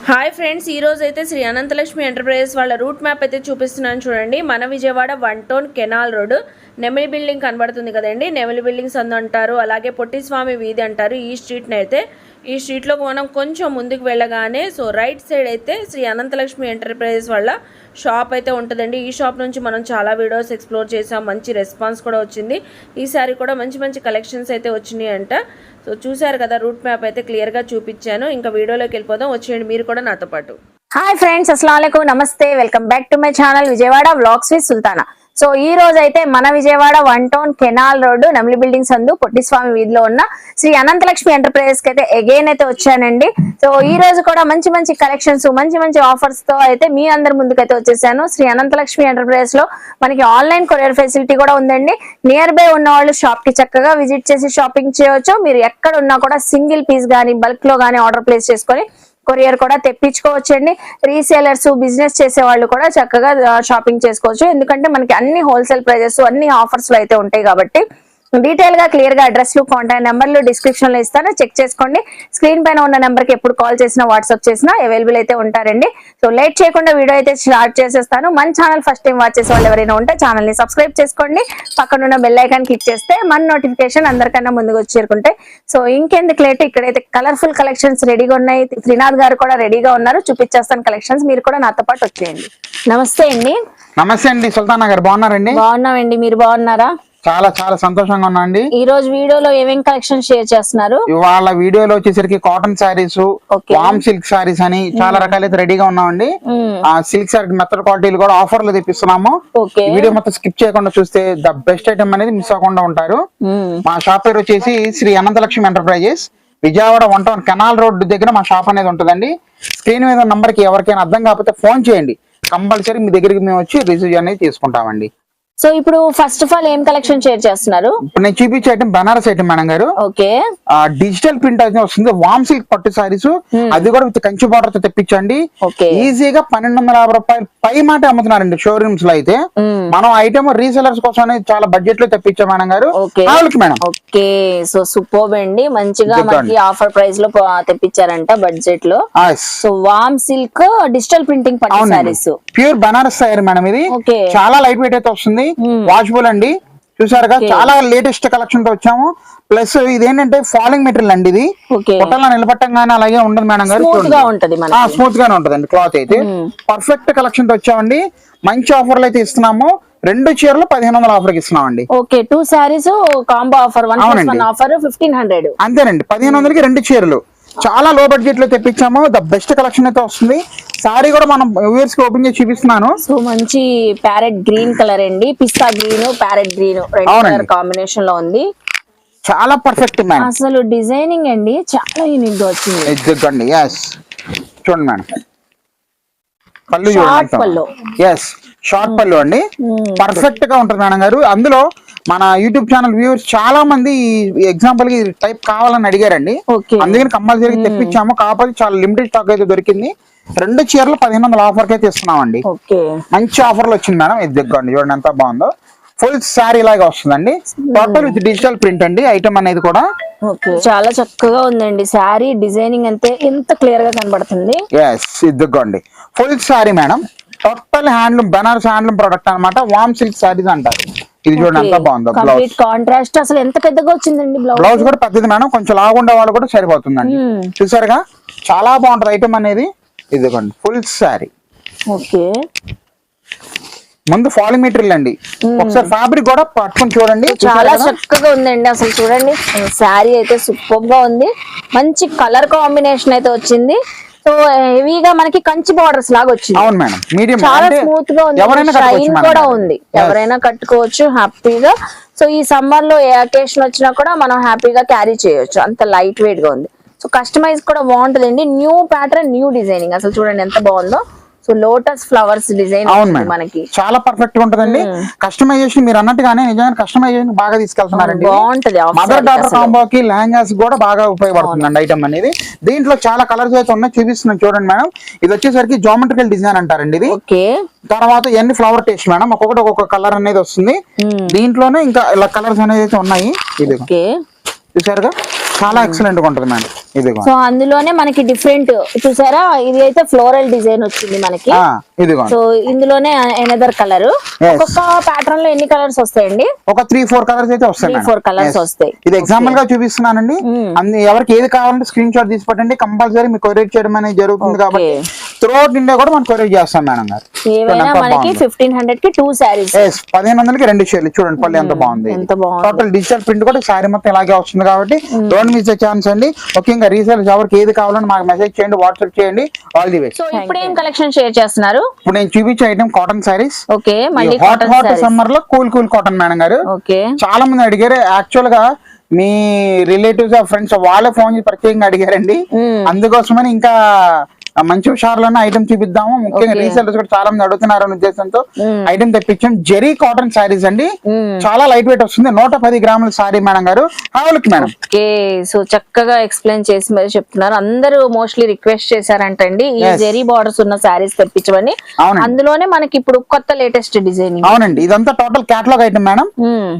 Hi friends, ఈ రోజు అయితే శ్రీ అనంతలక్ష్మి ఎంటర్ప్రైజెస్ వాళ్ళ రూట్ మ్యాప్ అయితే చూపిస్తున్నాను చూడండి. మన Vijayawada 1 town canal road Nemili building కనబడుతుంది కదండి. నెమిలి బిల్డింగ్ సందు అంటారు, అలాగే పొట్టిస్వామి వీధి అంటారు. ఈ స్ట్రీట్ని అయితే ఈ స్ట్రీట్లోకి మనం కొంచెం ముందుకు వెళ్ళగానే రైట్ సైడ్ అయితే శ్రీ అనంతలక్ష్మి ఎంటర్ప్రైజెస్ వాళ్ళ షాప్ అయితే ఉంటుందండి. ఈ షాప్ నుంచి మనం చాలా వీడియోస్ ఎక్స్ప్లోర్ చేసాం, మంచి రెస్పాన్స్ కూడా వచ్చింది. ఈసారి కూడా మంచి మంచి కలెక్షన్స్ అయితే వచ్చినాయి అంట. చూసారు కదా, రూట్ మ్యాప్ అయితే క్లియర్గా చూపించాను. ఇంకా వీడియోలోకి వెళ్ళిపోదాం, వచ్చేయండి మీరు కూడా నాతో పాటు. హాయ్ ఫ్రెండ్స్, అస్సలాము అలైకుం, నమస్తే, welcome back to my channel Vijayawada vlogs with Sultana. So ఈ రోజు అయితే మన Vijayawada 1 town canal road Nemili building సందు పొట్టిస్వామి వీధిలో ఉన్న శ్రీ అనంతలక్ష్మి ఎంటర్ప్రైజెస్ కి అయితే అగైన్ అయితే వచ్చానండి. సో ఈ రోజు కూడా మంచి మంచి కలెక్షన్స్, మంచి మంచి ఆఫర్స్ తో అయితే మీ అందరి ముందుకైతే వచ్చేసాను. శ్రీ అనంతలక్ష్మి ఎంటర్ప్రైజెస్ లో మనకి ఆన్లైన్ కొరియర్ ఫెసిలిటీ కూడా ఉందండి. నియర్ బై ఉన్న వాళ్ళు షాప్ కి చక్కగా విజిట్ చేసి షాపింగ్ చేయవచ్చు. మీరు ఎక్కడ ఉన్నా కూడా సింగిల్ పీస్ గానీ బల్క్ లో గానీ ఆర్డర్ ప్లేస్ చేసుకొని కొరియర్ కూడా తెప్పించుకోవచ్చండి. రీసేలర్స్, బిజినెస్ చేసే వాళ్ళు కూడా చక్కగా షాపింగ్ చేసుకోవచ్చు. ఎందుకంటే మనకి అన్ని హోల్సేల్ ప్రైజెస్, అన్ని ఆఫర్స్ లో అయితే ఉంటాయి కాబట్టి డీటెయిల్ గా క్లియర్ గా అడ్రస్లు, కాంటాక్ట్ నెంబర్లు డిస్క్రిప్షన్ లో ఇస్తాను, చెక్ చేసుకోండి. స్క్రీన్ పైన ఉన్న నెంబర్ కి ఎప్పుడు కాల్ చేసినా వాట్సాప్ చేసినా అవైలబుల్ అయితే ఉంటారండి. సో లేట్ చేయకుండా వీడియో అయితే స్టార్ట్ చేసేస్తాను. మన ఛానల్ ఫస్ట్ టైం వాచ్ చేసే వాళ్ళు ఎవరైనా ఉంటే ఛానల్ ని సబ్స్క్రైబ్ చేసుకోండి. పక్కన ఉన్న బెల్ ఐకాన్ క్లిక్ చేస్తే మన నోటిఫికేషన్ అందరికన్నా ముందుగా వచ్చేరుకుంటే. సో ఇంకెందుకు లేట్, ఇక్కడైతే కలర్ఫుల్ కలెక్షన్స్ రెడీగా ఉన్నాయి. త్రినాథ్ గారు కూడా రెడీగా ఉన్నారు, చూపించేస్తాను కలెక్షన్స్. మీరు కూడా నాతో పాటు వచ్చేయండి. నమస్తే అండి. నమస్తే అండి, సుల్తానా గారు బాగున్నారండి? బాగున్నామండి, మీరు బాగున్నారా? చాలా చాలా సంతోషంగా ఉన్నా అండి. ఈ రోజు వీడియోలో ఏమేం కలెక్షన్ షేర్ చేస్తున్నారు? ఇవాళ వీడియోలో వచ్చేసరికి కాటన్ శారీస్, వామ్ సిల్క్ శారీస్ అని చాలా రకాలైతే రెడీగా ఉన్నామండి. ఆ సిల్క్ శారీ మెథడ్ క్వాలిటీలు కూడా ఆఫర్లు తెప్పిస్తున్నాము. వీడియో మొత్తం స్కిప్ చేయకుండా చూస్తే ద బెస్ట్ ఐటమ్ అనేది మిస్ అవ్వకుండా ఉంటారు. మా షాప్ పేరు వచ్చేసి Shri Ananthalakshmi enterprises, Vijayawada 1 town canal road దగ్గర మా షాప్ అనేది ఉంటుందండి. స్క్రీన్ మీద నంబర్ కి ఎవరికైనా అర్థం కాకపోతే ఫోన్ చేయండి, కంపల్సరీ మీ దగ్గరికి మేము వచ్చి రిసీవ్ అనేది తీసుకుంటామండి. సో ఇప్పుడు ఫస్ట్ ఆఫ్ ఆల్ ఏం కలెక్షన్ షేర్ చేస్తున్నారు? ఇప్పుడు నేను చూపించే ఐటమ్ బనారస్ ఐటమ్ మేడం గారు. ఓకే, డిజిటల్ ప్రింట్ అయితే వస్తుంది, వామ్ సిల్క్ పట్టు సారీస్, అది కూడా విత్ కంచి బార్డర్ తో తెప్పించండి. ఈజీగా 1250 రూపాయలు పై మాట అమ్ముతున్నారండి షోరూమ్స్ లో అయితే. మనం ఐటమ్ రీసెలర్స్ కోసం చాలా బడ్జెట్ లో తెప్పించాం మేడం గారు. మేడం ఓకే, సో సూపర్ అండి, మంచిగా మనకి ఆఫర్ ప్రైస్ లో తెప్పించారంట బడ్జెట్ లో. సో వామ్ సిల్క్ డిజిటల్ ప్రింటింగ్ పట్టు saris, pure Banaras sorry madam. ఇది చాలా లైట్ వెయిట్ అయితే వస్తుంది, వాషబుల్ అండి. చూసారుగా, చాలా లేటెస్ట్ కలెక్షన్ తో వచ్చాము. ప్లస్ ఇదేంటంటే ఫాలింగ్ మెటీరియల్ అండి. ఇది పొట్టల్లో నిలబట్టంగానే అలాగే ఉండదు మేడం గారు, స్మూత్ గానే ఉంటదండి. క్లాత్ అయితే పర్ఫెక్ట్ కలెక్షన్ తో వచ్చామండి. మంచి ఆఫర్లు అయితే ఇస్తున్నాము. 2 చీరలు 1500 ఆఫర్ ఇస్తున్నామండి. Okay, 2 sarees combo offer, 1+1 offer 1500. అంతేనండి, 1500కి 2 చీరలు. చాలా లో బడ్జెట్ లో తెప్పించాము. ద బెస్ట్ కలెక్షన్ అయితే వస్తుంది. సారీ కూడా మనం వ్యూవర్స్ కి ఓపెన్ చేసి చూపిస్తున్నాను. సో మంచి ప్యారెట్ గ్రీన్ కలర్ అండి, పిస్తా green, parrot green, red colour combination లో ఉంది. చాలా పర్ఫెక్ట్ మేడం. అసలు డిజైనింగ్ అండి చాలా యూనిక్ గా వచ్చింది. చూడండి మేడం, పళ్ళు షార్ట్ పళ్ళు అండి, పర్ఫెక్ట్ గా ఉంటుంది మేడం గారు. అందులో మన యూట్యూబ్ ఛానల్ వ్యూవర్స్ చాలా మంది ఎగ్జాంపుల్ కి టైప్ కావాలని అడిగారండి, అందుకని కంపల్సరీ తెప్పించాము. కాకపోతే చాలా లిమిటెడ్ స్టాక్ అయితే దొరికింది. 2 చీరలు 1500 ఆఫర్ అయితే ఇస్తున్నామండి. మంచి ఆఫర్లు వచ్చింది మేడం. ఇది దగ్గరండి, చూడండి ఎంత బాగుందో. ఫుల్ శారీ లాగా వస్తుందండి, టోటల్ విత్ డిజిటల్ ప్రింట్ అండి ఐటమ్ అనేది కూడా. చాలా చక్కగా ఉందండి శారీ, డిజైనింగ్ అంతే ఎంత క్లియర్ గా కనబడుతుంది. ఇదిగోండి full sari madam, total handloom, Banaras handloom product అనమాట. వామ్ సిల్క్ శారీస్ అంటారు. ఇది చూడండి ఎంత బాగుందో. బ్లౌజ్ కాంట్రాస్ట్ అసలు ఎంత పెద్దగా వచ్చిందండి. బ్లౌజ్ కూడా పెద్దది మేడం, కొంచెం లాగుండే వాళ్ళు కూడా సరిపోతుందండి. చూసారుగా, చాలా బాగుంటది ఐటమ్ అనేది. ఇదిగోండి ఫుల్ శారీ. ఓకే, ముందు ఫాలింగ్ మెటీరియల్ అండి, ఒకసారి ఫ్యాబ్రిక్ కూడా పట్టుకొని చూడండి. చాలా చక్కగా ఉందండి. అసలు చూడండి, శారీ అయితే సూపర్ గా ఉంది. మంచి కలర్ కాంబినేషన్ అయితే వచ్చింది. సో హెవీగా మనకి కంచి బార్డర్స్ లాగా వచ్చింది. అవును మేడం, మీడియం, చాలా స్మూత్ గా ఉంది, షైన్ కూడా ఉంది, ఎవరైనా కట్టుకోవచ్చు హ్యాపీగా. సో ఈ సమ్మర్ లో ఏ అకేషన్ వచ్చినా కూడా మనం హ్యాపీగా క్యారీ చేయొచ్చు, అంత లైట్ వెయిట్ గా ఉంది. సో కస్టమైజ్ కూడా బాగుంటుందండి. న్యూ ప్యాటర్న్, న్యూ డిజైనింగ్, అసలు చూడండి ఎంత బాగుందో. సో లోటస్ ఫ్లవర్స్ డిజైన్ మనకి చాలా పర్ఫెక్ట్ గా ఉంటదండి. కస్టమైజేషన్ మీరు అన్నట్టుగానే నిజంగా కస్టమైజేషన్ బాగా తీసుకెళ్తున్నారండి. బాగుంటది. మదర్ డాటర్ కాంబోకి లెహంగాస్ కూడా బాగా ఉపయోగపడుతుందండి ఐటమ్ అనేది. దీంట్లో చాలా కలర్స్ అయితే ఉన్నాయి, చూపిస్తున్నాం చూడండి మేడం. ఇది వచ్చేసరికి జామెట్రికల్ డిజైన్ అంటారండి ఇది. తర్వాత ఎన్ని ఫ్లవర్ టేస్ట్ మేడం, ఒక్కొక్క కలర్ అనేది వస్తుంది. దీంట్లోనే ఇంకా ఇలా కలర్స్ అనేది అయితే ఉన్నాయి. ఇది చూసారుగా చాలా ఎక్సలెంట్ గా ఉంటుంది మేడం. ఇదిగో సో అందులోనే మనకి డిఫరెంట్ చూసారా, ఇది అయితే ఫ్లోరల్ డిజైన్ వచ్చింది మనకి. ఇదిగో సో ఇందులోనే ఎనదర్ కలర్. ఒక్కొక్క ప్యాటర్న్ లో ఎన్ని కలర్స్ వస్తాయండి? ఒక 3-4 కలర్స్ అయితే వస్తాయి. 3-4 కలర్స్ వస్తాయి. ఇది ఎగ్జాంపుల్ గా చూపిస్తున్నానండి. ఎవరికి ఏది కావాలంటే స్క్రీన్ షాట్ తీసి పెట్టండి, కంపల్సరీ మీకు కొరియర్ చేయడం అనేది జరుగుతుంది. కాబట్టి త్రూఅవుట్ ఇండియా కూడా మనం కొరియర్ చేస్తాం మేడం గారు. ఏవైనా మనకి 1500 కి 2 సారీస్, 1500కి 2 షేర్లు. చూడండి పళ్ళు ఎంత బాగుంది. టోటల్ డిజిటల్ ప్రింట్ కూడా సారీ మొత్తం ఇలాగే వస్తుంది. కాబట్టి డోంట్ మిస్ ద ఛాన్స్ అండి. ముఖ్యంగా రీసేలర్స్ ఎవరికి ఏది కావాలని మాకు మెసేజ్ చేయండి, వాట్సాప్ చేయండి. All the way. సో ఇప్పుడు ఏం కలెక్షన్ షేర్ చేస్తున్నారు? ఇప్పుడు నేను చూపించే ఐటమ్ కాటన్ సారీస్. ఓకే, మళ్ళీ హాట్ సమ్మర్ లో కూల్ కాటన్ మేడం గారు. ఓకే, చాలా మంది అడిగారు. యాక్చువల్ గా మీ రిలేటివ్స్ ఫ్రెండ్స్ వాళ్ళే ఫోన్ చేసి ప్రత్యేకంగా అడిగారండి. అందుకోసమని ఇంకా మంచి హుషారులోనే ఐటమ్ చూపిద్దాము. ముఖ్యంగా రీసెలర్స్ కూడా చాలా మంది అడుగుతున్నారు అనే ఉద్దేశంతో ఐటమ్ తెప్పించాం. జెరీ కాటన్ సారీస్ అండి. చాలా లైట్ వెయిట్ వస్తుంది. 110 గ్రాముల సారీ మేడం గారు. హావల్కి మేడం. ఓకే, సో చక్కగా ఎక్స్ప్లెయిన్ చేసి మరి చెప్తున్నారు. అందరూ మోస్ట్లీ రిక్వెస్ట్ చేశారంటండి ఈ జెరీ బార్డర్స్ ఉన్న సారీస్ తెప్పించమని. అందులోనే మనకి ఇప్పుడు కొత్త లేటెస్ట్ డిజైన్. అవునండి, ఇదంతా టోటల్ కేటలాగ్ ఐటమ్ మేడం.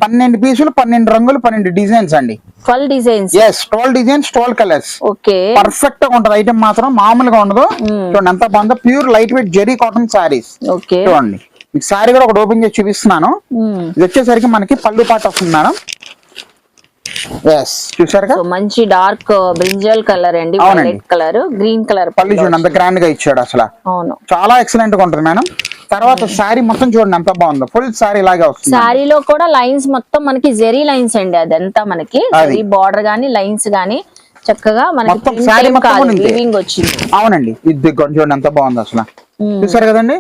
12 పీసులు, 12 రంగులు, 12 డిజైన్స్ అండి. 12 designs. 12 designs, 12 colours. Okay, perfect గా ఉంటది ఐటమ్, మాత్రం మామూలుగా ఉండదు. చూడండి ఎంత బాగుందో. Pure light weight zari cotton saris. Okay, చూడండి మీకు సారీ కూడా ఒకటి ఓపెన్ చేసి చూపిస్తున్నాను. ఇది వచ్చేసరికి మనకి పళ్ళు పాట వస్తుంది మేడం. చూసారుగా మంచి డార్క్ బ్రింజల్ కలర్ అండి, వైలెట్ కలర్, గ్రీన్ కలర్ పళ్ళు చూడండి అంత గ్రాండ్ గా ఇచ్చాడు. అసలు అవును, చాలా ఎక్సలెంట్ గా ఉంటుంది మేడం. తర్వాత సారీ మొత్తం చూడండి ఎంత బాగుందో. ఫుల్ సారీ లాగా వస్తుంది. సారీలో కూడా లైన్స్ మొత్తం మనకి జెరీ లైన్స్ అండి. అదంతా మనకి జెరీ బార్డర్ గానీ లైన్స్ గానీ చక్కగా మనకి వీవింగ్ వచ్చింది. అవునండి, ఇది చూడండి ఎంత బాగుంది అసలు. చూసారు కదండి,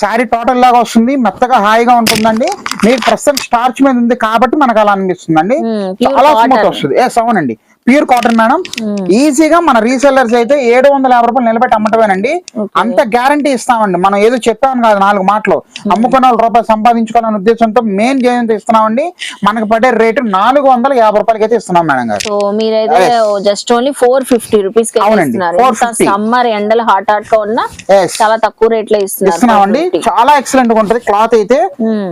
శారీ టోటల్ లాగా వస్తుంది. మెత్తగా హాయిగా ఉంటుందండి. మీకు ప్రస్తుతం స్టార్చ్ మీద ఉంది కాబట్టి మనకు అలా అనిపిస్తుందండి. చాలా స్మూత్ వస్తుంది. అవునండి, ప్యూర్ కాటన్ మేడం. ఈజీగా మన రీసెల్లర్స్ అయితే 750 రూపాయలు నిలబెట్టి అమ్మటమేనండి. అంత గ్యారంటీ ఇస్తామండి. మనం ఏదో చెప్పాము కాదు 4 మాటలు. అమ్ముకున్న రూపాయలు సంపాదించుకోవాలనే ఉద్దేశంతో మెయిన్ జయంతో ఇస్తున్నామండి. మనకు పడే రేటు 450 రూపాయలకి అయితే ఇస్తున్నాం మేడం గారు. సో మీరైతే జస్ట్ ఓన్లీ 450 రూపీస్ సమ్మర్ ఎండలు హాట్ గా ఉన్నా చాలా తక్కువ రేట్ లో ఇస్తున్నామండి. చాలా ఎక్సలెంట్ గా ఉంటది. క్లాత్ అయితే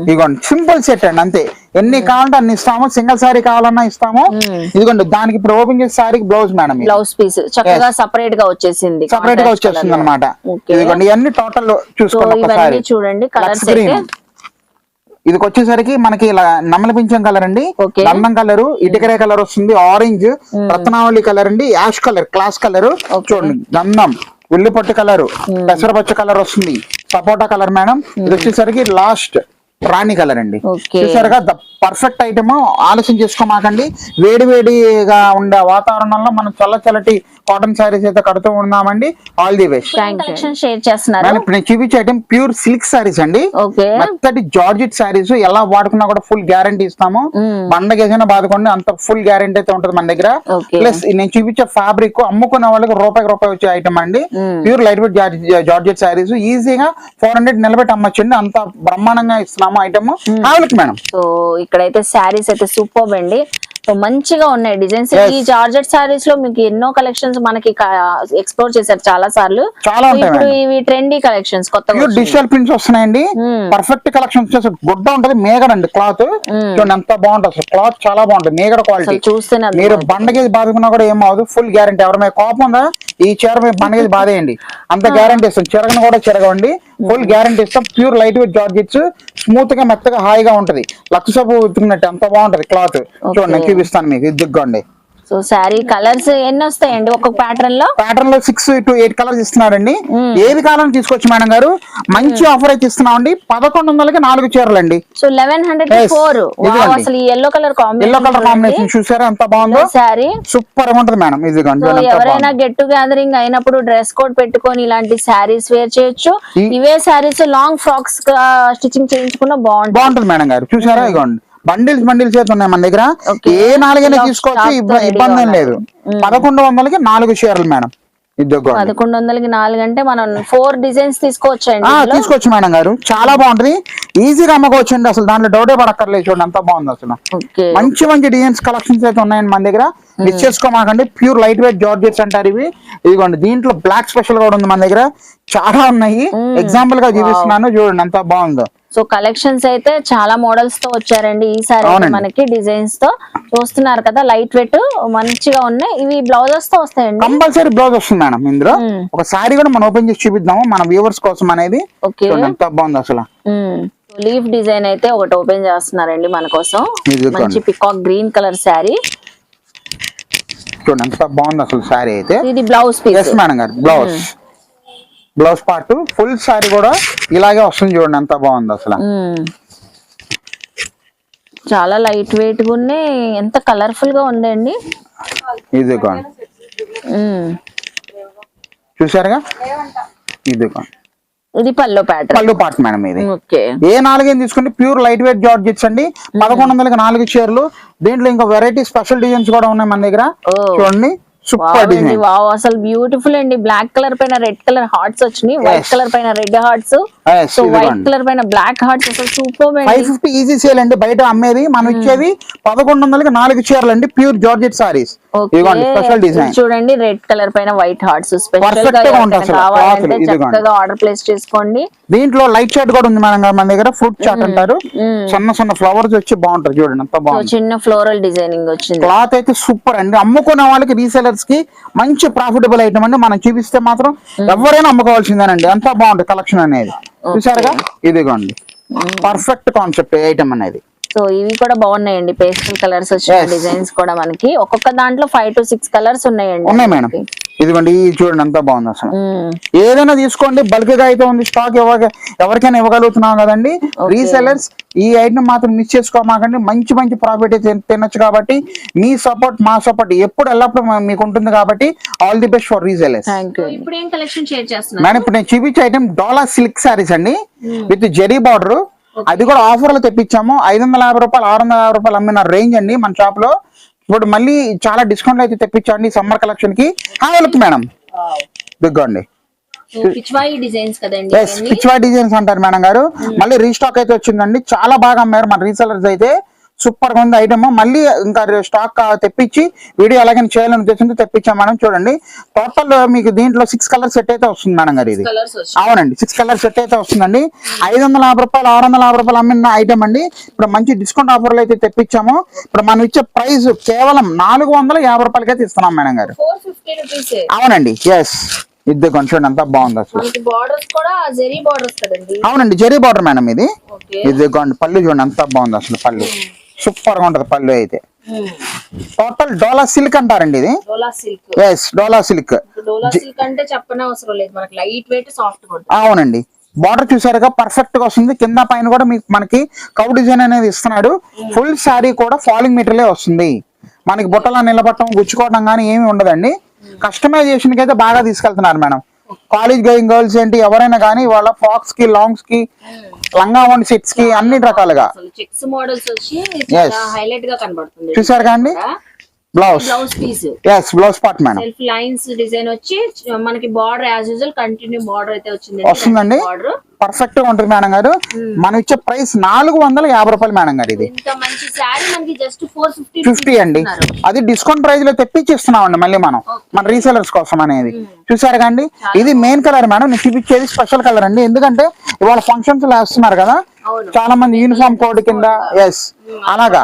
ఇదిగోండి సింపుల్ సెట్ అండి, అంతే. ఎన్ని కావాలంటే అన్ని ఇస్తాము. సింగిల్ సారీ కావాలన్నా ఇస్తాము. ఇదిగోండి దానికి ఇప్పుడు ఓపెన్ చేసే సారీకి బ్లౌజ్ మేడం. బ్లౌజ్ పీస్ చక్కగా సెపరేట్ గా వచ్చేసింది. అనమాట. ఇదిగోండి ఇవన్నీ టోటల్ చూసుకోండి. చూడండి కలర్స్. ఇది వచ్చేసరికి మనకి ఇలా నమ్మల పింఛం కలర్ అండి, నందం కలర్, ఇటుకరే కలర్ వస్తుంది, ఆరెంజ్, రత్నావళి కలర్ అండి, యాష్ కలర్, క్లాస్ కలర్. చూడండి గంధం, ఉల్లిపట్టు కలర్, పెసరపచ్చ కలర్ వస్తుంది, సపోటా కలర్ మేడం. ఇది వచ్చేసరికి లాస్ట్ రాణి కలర్ అండి. చూసారుగా పర్ఫెక్ట్ ఐటమ్. ఆలస్యం చేసుకోమాకండి. వేడిగా ఉండే వాతావరణంలో మనం చల్లటి కాటన్ సారీస్ అయితే కడుతూ ఉన్నామండి. All the best. ఇప్పుడు నేను చూపించే ఐటమ్ ప్యూర్ సిల్క్ సారీస్ అండి. మెత్తటి జార్జెట్ సారీస్. ఎలా వాడుకున్నా కూడా ఫుల్ గ్యారంటీ ఇస్తాము. బండగేసైనా బాదుకోండి, అంత ఫుల్ గ్యారంటీ అయితే ఉంటుంది మన దగ్గర. ప్లస్ నేను చూపించే ఫ్యాబ్రిక్ అమ్ముకున్న వాళ్ళకి రూపాయి వచ్చే ఐటమ్ అండి. Pure light weight georgette saris. ఈజీగా 400 నిలబెట్టి అమ్మచ్చండి. అంత బ్రహ్మాండంగా ఇస్తున్నాము ఐటమ్. మేడం సో ఇక్కడైతే శారీస్ అయితే సూపర్ అండి. సో మంచిగా ఉన్నాయి డిజైన్స్. ఈ జార్జెట్ సారీస్ లో మీకు ఎన్నో కలెక్షన్స్ మనకి ఎక్స్ప్లోర్ చేశారు చాలా సార్లు. ఇప్పుడు ఇవి ట్రెండీ కలెక్షన్స్ కొత్తగా డిజిటల్ ప్రింట్స్ వస్తున్నాయండి. Perfect collections. గుడ్డ ఉంటది, మేగడ అండి క్లాత్. చూడండి ఎంత బాగుంటుంది. క్లాత్ చాలా బాగుంటుంది, మేగడ క్వాలిటీ. చూస్తేనే మీరు బండగేది బాదుకున్నా కూడా ఏమవుదు. Full guarantee. ఎవరి మీద కోపం ఉందా ఈ చీర మీద బండగేది బాదేయండి, అంత గ్యారంటీ ఇస్తాం. చిరగను కూడా చిరగండి, ఫుల్ గ్యారంటీ ఇస్తాం. Pure light weight georgettes. Smooth గా మెత్తగా హాయిగా ఉంటది. లక్ష సబ్బు ఉతుకున్నట్టు ఎంత బాగుంటది క్లాత్. చూడండి చూపిస్తాను మీకు. ఇదిగోండి. సో శారీ కలర్స్ ఎన్ని వస్తాయండి ఒక్కొక్క ప్యాటర్న్ లో? 6 to 8 కలర్స్ ఇస్తున్నారండి. ఏది కావాలని తీసుకోవచ్చు మేడం గారు. మంచి ఆఫర్ అయితే ఇస్తున్నామండి. 1100కి 4 చీరలు అండి. సో 1104. అసలు ఈ ఎల్లో కలర్ కాంబినేషన్ చూసారా ఎంత బాగుందో. శారీ సూపర్ గా ఉంటది మేడం. ఇది ఎవరైనా గెట్ టు గ్యాదరింగ్ అయినప్పుడు డ్రెస్ కోడ్ పెట్టుకొని ఇలాంటి శారీస్ వేర్ చేయొచ్చు. ఇవే శారీస్ లాంగ్ ఫ్రాక్స్ స్టిచ్చింగ్ చేయించుకున్నా బాగుంటుంది మేడం గారు. చూసారా ఇగోండి బండిల్స్ అయితే ఉన్నాయి మన దగ్గర. ఏ 4 తీసుకోవచ్చు, ఇబ్బంది ఏం లేదు. 1100కి 4 చీరలు మేడం. 1100కి 4 అంటే మనం 4 డిజైన్స్ తీసుకోవచ్చు మేడం గారు. చాలా బాగుంటది. ఈజీగా అమ్మకోవచ్చు అండి. అసలు దాంట్లో డౌటే పడక్కర్లేదు. చూడండి ఎంత బాగుంది అసలు. మంచి డిజైన్స్ కలెక్షన్స్ అయితే ఉన్నాయండి మన దగ్గర. మిస్ చేసుకోమాకండి. ప్యూర్ లైట్ వెయిట్ జార్జెట్స్ అంటారు ఇవి. ఇదిగోండి దీంట్లో బ్లాక్ స్పెషల్ కూడా ఉంది మన దగ్గర. చాలా ఉన్నాయి. ఎగ్జాంపుల్ గా చూపిస్తున్నాను. చూడండి ఎంత బాగుందో. సో కలెక్షన్స్ అయితే చాలా మోడల్స్ తో వచ్చారండి ఈసారి అయితే అవునండి. మనకి డిజైన్స్ తో చూస్తున్నారు కదా, లైట్ వెయిట్ మంచిగా ఉన్నాయి. ఇవి బ్లౌజెస్ తో వస్తాయండి. కంపల్సరీ బ్లౌజ్ వస్తుంది మేడం ఇందులో. ఒక సారీ కూడా మనం ఓపెన్ చేసి చూపిద్దాము మన వ్యూవర్స్ కోసం అనేది. ఓకే, చూడండి ఎంత బాగుంది అసలు. లీఫ్ డిజైన్ అయితే ఒకటి ఓపెన్ చేస్తున్నారండి మన కోసం. ఇదిగోండి. మంచి పికాక్ గ్రీన్ కలర్ శారీ. చూడండి ఎంత బాగుంది అసలు సారీ అయితే. ఇది బ్లౌజ్ పీస్. ఎస్ మేడం గారు, బ్లౌజ్ పార్ట్ ఫుల్ సారీ కూడా ఇలాగే వస్తుంది. చూడండి ఎంత బాగుంది అసలు. చాలా లైట్ వెయిట్ గా ఉన్నాయి, ఎంత కలర్ఫుల్ గా ఉందండి. ఇదిగోండి చూసారుగా, ఇదిగోండి ఇది పల్లో ప్యాటర్న్. పళ్ళు పార్ట్ మేడం ఇది. ఓకే, ఏ 4 తీసుకుంటే ప్యూర్ లైట్ వెయిట్ జార్జెట్స్ అండి. 1100కి 4 చీరలు. దీంట్లో ఇంకా వెరైటీ స్పెషల్ డిజైన్స్ కూడా ఉన్నాయి మన దగ్గర. చూడండి సూపర్ డిజైన్. వావ్, అసలు బ్యూటిఫుల్ అండి. బ్లాక్ కలర్ పైన రెడ్ కలర్ హార్ట్స్ వచ్చినాయి, వైట్ కలర్ పైన red hearts, so white colour పైన బ్లాక్ హార్ట్స్. అసలు సూపర్. 550 ఈజీ సేల్ అండి. బయట అమ్మేది మనం ఇచ్చేది 1100కి 4 చీరలు అండి, ప్యూర్ జార్జెట్ సారీస్. ఇదిగోండి స్పెషల్ డిజైన్. చూడండి రెడ్ కలర్ పైన వైట్ హార్ట్స్. Perfect గా ఉంటుంది అసలు. కావాలంటే ఇదిగోండి. చక్కగా ఆర్డర్ ప్లేస్ చేసుకోండి. దీంట్లో లైట్ చాట్ కూడా ఉంది మేడం గారు మన దగ్గర. ఫ్రూట్ చాట్ అంటారు, సన్న సన్న ఫ్లవర్స్ వచ్చి బాగుంటది. చూడండి ఎంత సో బాగుంది. చిన్న ఫ్లోరల్ డిజైనింగ్ వచ్చింది. క్లాత్ అయితే సూపర్ అండి. అమ్ముకునే వాళ్ళకి రీసెలర్స్ కి మంచి ప్రాఫిటబుల్ ఐటమ్ అండి. మనం చూపిస్తే మాత్రం ఎవరైనా అమ్ముకోవాల్సిందేనండి. అంత బాగుంటుంది కలెక్షన్ అనేది. చూసారుగా, ఇదిగోండి పర్ఫెక్ట్ కాన్సెప్ట్ ఐటమ్ అనేది. సో ఇవి కూడా బాగున్నాయండి, పేస్టల్ కలర్స్ వచ్చిన డిజైన్స్ కూడా మనకి. ఒక్కొక్క దాంట్లో 5 to 6 కలర్స్ ఉన్నాయండి. ఉన్నాయి మేడం. ఇదిగోండి ఈ చూడండి ఎంత బాగుంది అసలు. ఏదైనా తీసుకోండి, బల్క్ గా అయితే ఉంది స్టాక్. ఎవరికైనా ఇవ్వగలుగుతున్నాం కదండి. రీసెలర్స్ ఈ ఐటమ్ మాత్రం మిస్ చేసుకోమాకండి. మంచి మంచి ప్రాఫిట్ అయితే తినొచ్చు. కాబట్టి మీ సపోర్ట్ మా సపోర్ట్ ఎప్పుడు ఎల్లప్పుడు మీకు ఉంటుంది. కాబట్టి all the best for resellers. ఇప్పుడు ఏం కలెక్షన్ షేర్ చేస్తున్నారు మేడం? ఇప్పుడు నేను చూపించే ఐటమ్ డోలా సిల్క్ సారీస్ అండి, విత్ జెరీ బార్డర్. అది కూడా ఆఫర్ లో తెప్పించాము. 550 రూపాయలు 650 రూపాయలు అమ్మిన రేంజ్ అండి మన షాప్ లో. ఇప్పుడు మళ్ళీ చాలా డిస్కౌంట్ అయితే తెప్పించండి సమ్మర్ కలెక్షన్ కి. లుక్ మేడం, దిగ్గండి. పిచ్వాయి డిజైన్స్ కదండి. పిచ్వాయి డిజైన్స్ అంటారు మేడం గారు. మళ్ళీ రీస్టాక్ అయితే వచ్చిందండి. చాలా బాగా అమ్మారు మన రీసెలర్స్ అయితే. సూపర్ గా ఉంది ఐటమ్. మళ్ళీ ఇంకా స్టాక్ తెప్పించి వీడియో ఎలాగైనా చేయాలని ఉద్దేశంతో తెప్పించాం మేడం. చూడండి టోటల్ మీకు దీంట్లో 6 కలర్ సెట్ అయితే వస్తుంది మేడం గారు. ఇది అవునండి 6 కలర్ సెట్ అయితే వస్తుందండి. 550 రూపాయలు 650 రూపాయలు అమ్మిన ఐటమ్ అండి. ఇప్పుడు మంచి డిస్కౌంట్ ఆఫర్లు అయితే తెప్పించాము. ఇప్పుడు మనం ఇచ్చే ప్రైస్ కేవలం 450 రూపాయలకి అయితే ఇస్తున్నాం మేడం గారు. 450 రూపీస్. అవునండి ఎస్. ఇది కొంచెం అంతా బాగుంది అసలు. బార్డర్స్ కూడా జెరీ బార్డర్స్ కదండి. అవునండి జెరీ బార్డర్ మేడం ఇది. ఇది పళ్ళు చూడండి అంతా బాగుంది అసలు. పళ్ళు సూపర్ గా ఉంటది పళ్ళు అయితే. టోటల్ డోలా సిల్క్ అంటారండి ఇది. ఎస్ డోలా సిల్క్. డోలా సిల్క్ అంటే చెప్పనే అవసరం లేదు, మనకి లైట్ వెయిట్ సాఫ్ట్ గా ఉంటుంది. అవునండి బార్డర్ చూసారుగా పర్ఫెక్ట్ గా వస్తుంది. కింద పైన కూడా మీకు మనకి కౌ డిజైన్ అనేది ఇస్తున్నాడు. ఫుల్ శారీ కూడా ఫాలింగ్ మెటీరియల్ వస్తుంది. మనకి బుట్టలా నిలబట్టడం గుచ్చుకోవడం కానీ ఏమి ఉండదండి. కస్టమైజేషన్ కి అయితే బాగా తీసుకెళ్తున్నారు మేడం. కాలేజ్ గోయింగ్ గర్ల్స్ ఏంటి ఎవరైనా కానీ వాళ్ళ ఫ్రాక్స్ కి లాంగ్స్ కి లంగా వన్ సెట్స్ కి అన్ని రకాలుగా చెక్స్ మోడల్స్ వచ్చి చాలా హైలైట్ గా కనబడుతుంది. చూసారు కాండి blouse piece. Yes blouse part madam. Self lines design వచ్చి మనకి border as usual continue border అయితే వస్తుందండి. పర్ఫెక్ట్ గా ఉంటుంది మేడం గారు. మనం ఇచ్చే ప్రైస్ 450 రూపాయలు మేడం గారు. ఇది ఇంత మంచి సారీ మనకి జస్ట్ 450 అండి. అది డిస్కౌంట్ ప్రైస్ లో తెప్పించి ఇస్తున్నామండి మళ్ళీ మనం మన రీసెలర్స్ కోసం అనేది. చూసారు కండి ఇది మెయిన్ కలర్ మేడం. నేను చూపించేది స్పెషల్ కలర్ అండి. ఎందుకంటే ఇవాళ ఫంక్షన్స్ లో వేస్తున్నారు కదా చాలా మంది యూనిఫామ్ కోడ్ కింద. ఎస్ అలాగా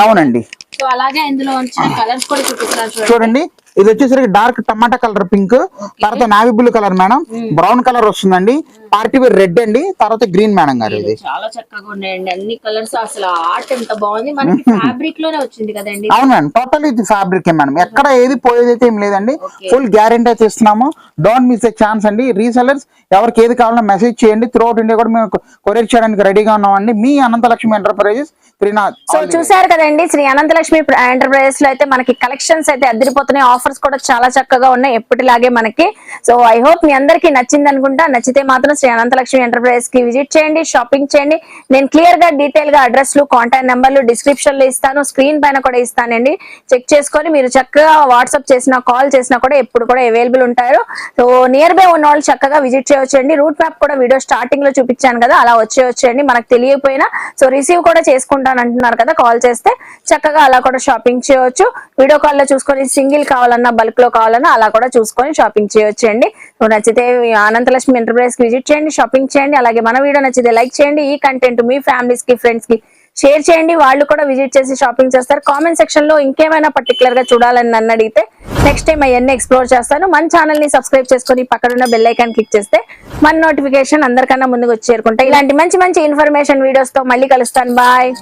అవునండి. సో అలాగే ఇందులో వచ్చిన కలర్స్ కూడా చూపిస్తున్నారు చూడండి. ఇది వచ్చేసరికి డార్క్ టమాటా కలర్ పింక్, తర్వాత navy blue colour madam, brown colour వస్తుందండి, పార్టీ వేర్ రెడ్ అండి, తర్వాత గ్రీన్ మేడం గారు. ఇది చాలా చక్కగా ఉన్నాయండి అన్ని కలర్స్. అసలు ఆర్ట్ ఎంత బాగుంది. మనకి ఫ్యాబ్రిక్ లోనే వచ్చింది కదండి. అవును మేడం టోటల్ ఇది ఫ్యాబ్రిక్ మేడం. ఎక్కడ ఏది పోయేది అయితే ఏం లేదండి. ఫుల్ గ్యారెంటీ అయితే ఇస్తున్నాము. డోంట్ మిస్ ఎ ఛాన్స్ అండి. రీసెలర్స్ ఎవరికి ఏది కావాలన్నా మెసేజ్ చేయండి. త్రూ అవుట్ ఇండియా కూడా మేము కొరియర్ చేయడానికి రెడీగా ఉన్నామండి. మీ అనంతలక్ష్మి ఎంటర్ప్రైజెస్ త్రినాథ్. సో చూసారు కదండి శ్రీ అనంతలక్ష్మి ఎంటర్ప్రైజెస్ లో అయితే మనకి కలెక్షన్స్ అయితే అదిరిపోతున్నాయి. ఆఫర్స్ కూడా చాలా చక్కగా ఉన్నాయి ఎప్పటిలాగే మనకి. సో ఐ హోప్ మీ అందరికి నచ్చింది అనుకుంటా. నచ్చితే మాత్రం శ్రీ అనంతలక్ష్మి ఎంటర్ప్రైజెస్ కి విజిట్ చేయండి, షాపింగ్ చేయండి. నేను క్లియర్ గా డీటెయిల్ గా అడ్రస్ లు కాంటాక్ట్ నెంబర్లు డిస్క్రిప్షన్ లో ఇస్తాను, స్క్రీన్ పైన కూడా ఇస్తానండి. చెక్ చేసుకొని మీరు చక్కగా వాట్సాప్ చేసినా కాల్ చేసినా కూడా ఎప్పుడు కూడా అవైలబుల్ ఉంటారు. సో నియర్ బై ఉన్న వాళ్ళు చక్కగా విజిట్ చేయొచ్చండి. రూట్ మ్యాప్ కూడా వీడియో స్టార్టింగ్ లో చూపించాను కదా, అలా వచ్చేయొచ్చండి. మనకు తెలియకపోయినా సో రిసీవ్ కూడా చేసుకుంటాను అంటున్నారు కదా, కాల్ చేస్తే చక్కగా అలా కూడా షాపింగ్ చేయొచ్చు. వీడియో కాల్ లో చూసుకొని సింగిల్ కావాలన్నా కావాలన్నా బల్క్ లో కావాలన్నా అలా కూడా చూసుకొని షాపింగ్ చేయొచ్చండి. సో నచ్చితే అనంతలక్ష్మి ఎంటర్ప్రైజ్ కి విజిట్ చేయండి, షాపింగ్ చేయండి. అలాగే మన వీడియో నచ్చితే లైక్ చేయండి. ఈ కంటెంట్ మీ ఫ్యామిలీస్ కి ఫ్రెండ్స్ కి షేర్ చేయండి, వాళ్ళు కూడా విజిట్ చేసి షాపింగ్ చేస్తారు. కామెంట్ సెక్షన్ లో ఇంకేమైనా పర్టికులర్ గా చూడాలని నన్ను అడిగితే నెక్స్ట్ టైం అవన్నీ ఎక్స్ప్లోర్ చేస్తాను. మన ఛానల్ ని సబ్స్క్రైబ్ చేసుకొని పక్కన బెల్ ఐకాన్ క్లిక్ చేస్తే మన నోటిఫికేషన్ అందరికన్నా ముందుకు వచ్చి చేరుకుంటాయి. ఇలాంటి మంచి మంచి ఇన్ఫర్మేషన్ వీడియోస్ తో మళ్ళీ కలుస్తాను. బాయ్.